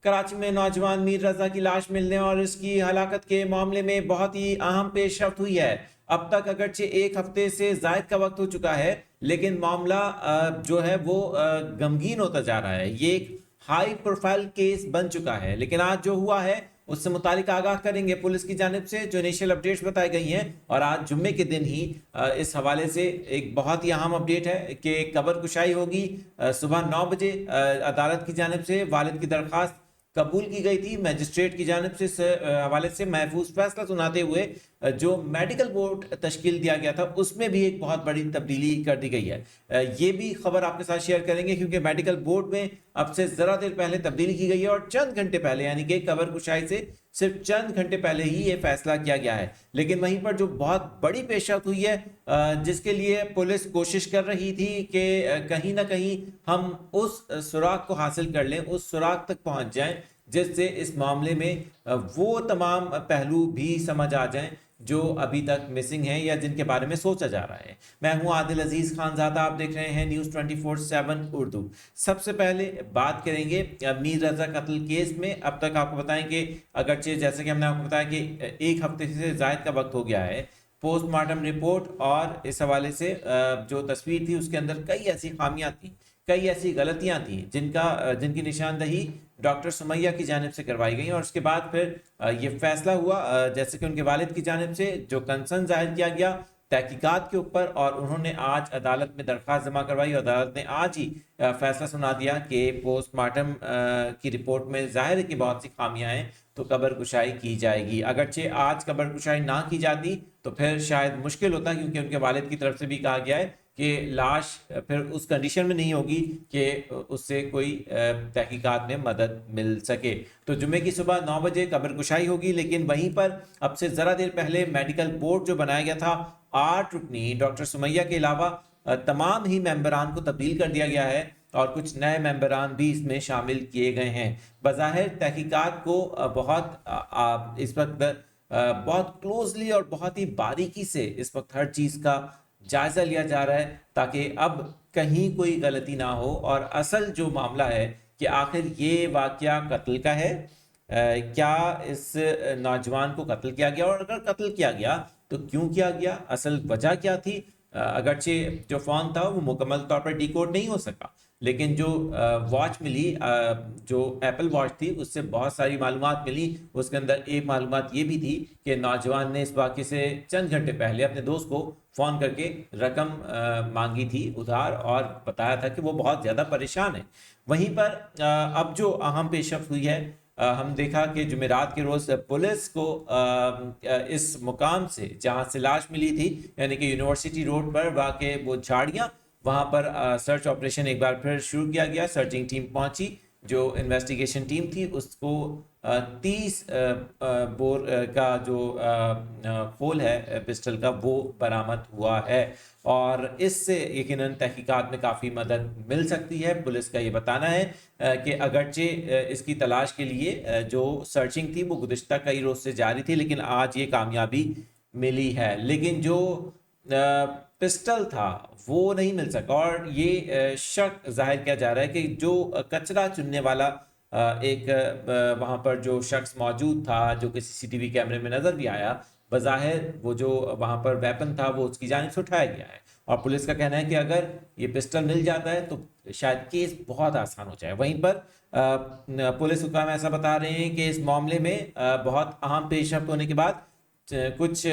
کراچی میں نوجوان میر رضا کی لاش ملنے اور اس کی ہلاکت کے معاملے میں بہت ہی اہم پیش رفت ہوئی ہے۔ اب تک اگرچہ ایک ہفتے سے زائد کا وقت ہو چکا ہے، لیکن معاملہ جو ہے وہ غمگین ہوتا جا رہا ہے۔ یہ ایک ہائی پروفائل کیس بن چکا ہے، لیکن آج جو ہوا ہے اس سے متعلق آگاہ کریں گے پولیس کی جانب سے جو انیشل اپڈیٹس بتائی گئی ہیں۔ اور آج جمعے کے دن ہی اس حوالے سے ایک بہت ہی اہم اپڈیٹ ہے کہ قبر کشائی ہوگی صبح 9 بجے۔ عدالت کی جانب سے والد کی درخواست قبول کی گئی تھی، میجسٹریٹ کی جانب سے اس حوالے سے محفوظ فیصلہ سناتے ہوئے جو میڈیکل بورڈ تشکیل دیا گیا تھا اس میں بھی ایک بہت بڑی تبدیلی کر دی گئی ہے۔ یہ بھی خبر آپ کے ساتھ شیئر کریں گے کیونکہ میڈیکل بورڈ میں اب سے ذرا دیر پہلے تبدیلی کی گئی ہے اور چند گھنٹے پہلے یعنی کہ قبر کشائی سے صرف چند گھنٹے پہلے ہی یہ فیصلہ کیا گیا ہے۔ لیکن وہیں پر جو بہت بڑی پیش رفت ہوئی ہے جس کے لیے پولیس کوشش کر رہی تھی کہ کہیں نہ کہیں ہم اس سراغ کو حاصل کر لیں، اس سراغ تک پہنچ جائیں جس سے اس معاملے میں وہ تمام پہلو بھی سمجھ آ جائیں جو ابھی تک مسنگ ہیں یا جن کے بارے میں سوچا جا رہا ہے۔ میں ہوں عادل عزیز خان زادہ، آپ دیکھ رہے ہیں نیوز 24/7 اردو۔ سب سے پہلے بات کریں گے میر رضا قتل کیس میں۔ اب تک آپ کو بتائیں کہ اگرچہ جیسے کہ ہم نے آپ کو بتایا کہ ایک ہفتے سے زائد کا وقت ہو گیا ہے، پوسٹ مارٹم رپورٹ اور اس حوالے سے جو تصویر تھی اس کے اندر کئی ایسی خامیاں تھیں، کئی ایسی غلطیاں تھیں جن کی نشاندہی ڈاکٹر سمیہ کی جانب سے کروائی گئی، اور اس کے بعد پھر یہ فیصلہ ہوا جیسے کہ ان کے والد کی جانب سے جو کنسرن ظاہر کیا گیا تحقیقات کے اوپر، اور انہوں نے آج عدالت میں درخواست جمع کروائی اور عدالت نے آج ہی فیصلہ سنا دیا کہ پوسٹ مارٹم کی رپورٹ میں ظاہر ہے کہ بہت سی خامیاں ہیں تو قبر کشائی کی جائے گی۔ اگرچہ آج قبر کشائی نہ کی جاتی تو پھر شاید مشکل ہوتا کیونکہ ان کے والد کی طرف سے بھی کہا گیا ہے کہ لاش پھر اس کنڈیشن میں نہیں ہوگی کہ اس سے کوئی تحقیقات میں مدد مل سکے۔ تو جمعے کی صبح 9 بجے قبر کشائی ہوگی، لیکن وہیں پر اب سے ذرا دیر پہلے میڈیکل بورڈ جو بنایا گیا تھا 8 رکنی ڈاکٹر سمیہ کے علاوہ تمام ہی ممبران کو تبدیل کر دیا گیا ہے اور کچھ نئے ممبران بھی اس میں شامل کیے گئے ہیں۔ بظاہر تحقیقات کو اس وقت بہت کلوزلی اور بہت ہی باریکی سے اس وقت ہر چیز کا جائزہ لیا جا رہا ہے تاکہ اب کہیں کوئی غلطی نہ ہو، اور اصل جو معاملہ ہے کہ آخر یہ واقعہ قتل کا ہے، کیا اس نوجوان کو قتل کیا گیا، اور اگر قتل کیا گیا تو کیوں کیا گیا، اصل وجہ کیا تھی۔ اگرچہ جو فون تھا وہ مکمل طور پر ڈی کوڈ نہیں ہو سکا، لیکن جو واچ ملی جو ایپل واچ تھی اس سے بہت ساری معلومات ملی۔ اس کے اندر ایک معلومات یہ بھی تھی کہ نوجوان نے اس واقعے سے چند گھنٹے پہلے اپنے دوست کو فون کر کے رقم مانگی تھی ادھار اور بتایا تھا کہ وہ بہت زیادہ پریشان ہے۔ وہیں پر اب جو اہم پیش رفت ہوئی ہے، ہم دیکھا کہ جمعرات کے روز پولیس کو اس مقام سے جہاں سے لاش ملی تھی یعنی کہ یونیورسٹی روڈ پر واقع وہ جھاڑیاں، وہاں پر سرچ آپریشن ایک بار پھر شروع کیا گیا۔ سرچنگ ٹیم پہنچی، جو انویسٹیگیشن ٹیم تھی اس کو 30 بور کا جو خول ہے پسٹل کا وہ برآمد ہوا ہے، اور اس سے یقیناً تحقیقات میں کافی مدد مل سکتی ہے۔ پولیس کا یہ بتانا ہے کہ اگرچہ اس کی تلاش کے لیے جو سرچنگ تھی وہ گزشتہ کئی روز سے جاری تھی لیکن آج یہ کامیابی ملی ہے، لیکن جو پسٹل تھا وہ نہیں مل سکا، اور یہ شک ظاہر کیا جا رہا ہے کہ جو کچرا چننے والا ایک وہاں پر جو شخص موجود تھا جو کہ CCTV کیمرے میں نظر بھی آیا، بظاہر وہ جو وہاں پر ویپن تھا وہ اس کی جانب سے اٹھایا گیا ہے، اور پولیس کا کہنا ہے کہ اگر یہ پسٹل مل جاتا ہے تو شاید کیس بہت آسان ہو جائے۔ وہیں پر پولیس حکام ایسا بتا رہے ہیں کہ اس معاملے میں بہت اہم پیش رفت ہونے کے بعد کچھ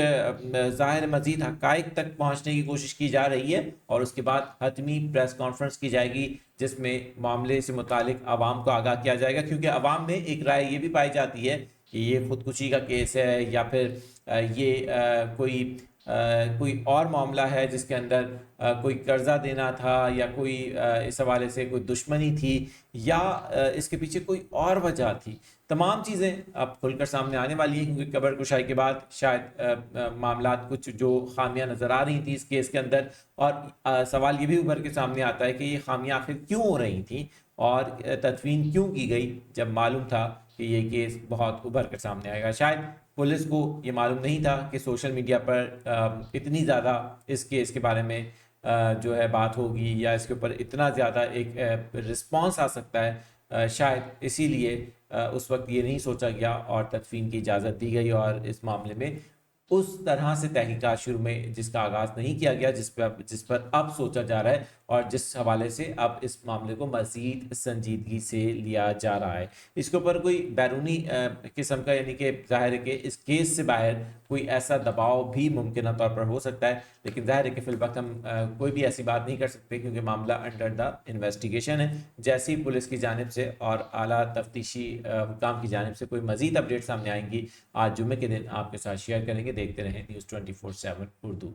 ظاہر مزید حقائق تک پہنچنے کی کوشش کی جا رہی ہے، اور اس کے بعد حتمی پریس کانفرنس کی جائے گی جس میں معاملے سے متعلق عوام کو آگاہ کیا جائے گا، کیونکہ عوام میں ایک رائے یہ بھی پائی جاتی ہے کہ یہ خودکشی کا کیس ہے یا پھر یہ کوئی اور معاملہ ہے جس کے اندر کوئی قرضہ دینا تھا یا کوئی اس حوالے سے کوئی دشمنی تھی یا اس کے پیچھے کوئی اور وجہ تھی۔ تمام چیزیں اب کھل کر سامنے آنے والی ہیں کیونکہ قبر کشائی کے بعد شاید معاملات کچھ جو خامیاں نظر آ رہی تھیں اس کیس کے اندر، اور سوال یہ بھی ابھر کے سامنے آتا ہے کہ یہ خامیاں آخر کیوں ہو رہی تھیں اور تدفین کیوں کی گئی جب معلوم تھا کہ یہ کیس بہت ابھر کر سامنے آئے گا۔ شاید پولیس کو یہ معلوم نہیں تھا کہ سوشل میڈیا پر اتنی زیادہ اس کیس کے بارے میں جو ہے بات ہوگی یا اس کے اوپر اتنا زیادہ ایک رسپانس آ سکتا ہے، شاید اسی لیے اس وقت یہ نہیں سوچا گیا اور تدفین کی اجازت دی گئی، اور اس معاملے میں اس طرح سے تحقیقات شروع میں جس کا آغاز نہیں کیا گیا، جس پر اب سوچا جا رہا ہے، اور جس حوالے سے اب اس معاملے کو مزید سنجیدگی سے لیا جا رہا ہے۔ اس کے اوپر کوئی بیرونی قسم کا، یعنی کہ ظاہر ہے کہ اس کیس سے باہر کوئی ایسا دباؤ بھی ممکنہ طور پر ہو سکتا ہے، لیکن ظاہر ہے کہ فی الوقت ہم کوئی بھی ایسی بات نہیں کر سکتے، کیونکہ معاملہ انڈر دا انویسٹیگیشن ہے۔ جیسی ہی پولیس کی جانب سے اور اعلیٰ تفتیشی حکام کی جانب سے کوئی مزید اپڈیٹ سامنے آئیں گی، آج جمعے کے دن آپ کے ساتھ شیئر کریں گے۔ دیکھتے رہیں News 24/7 اردو۔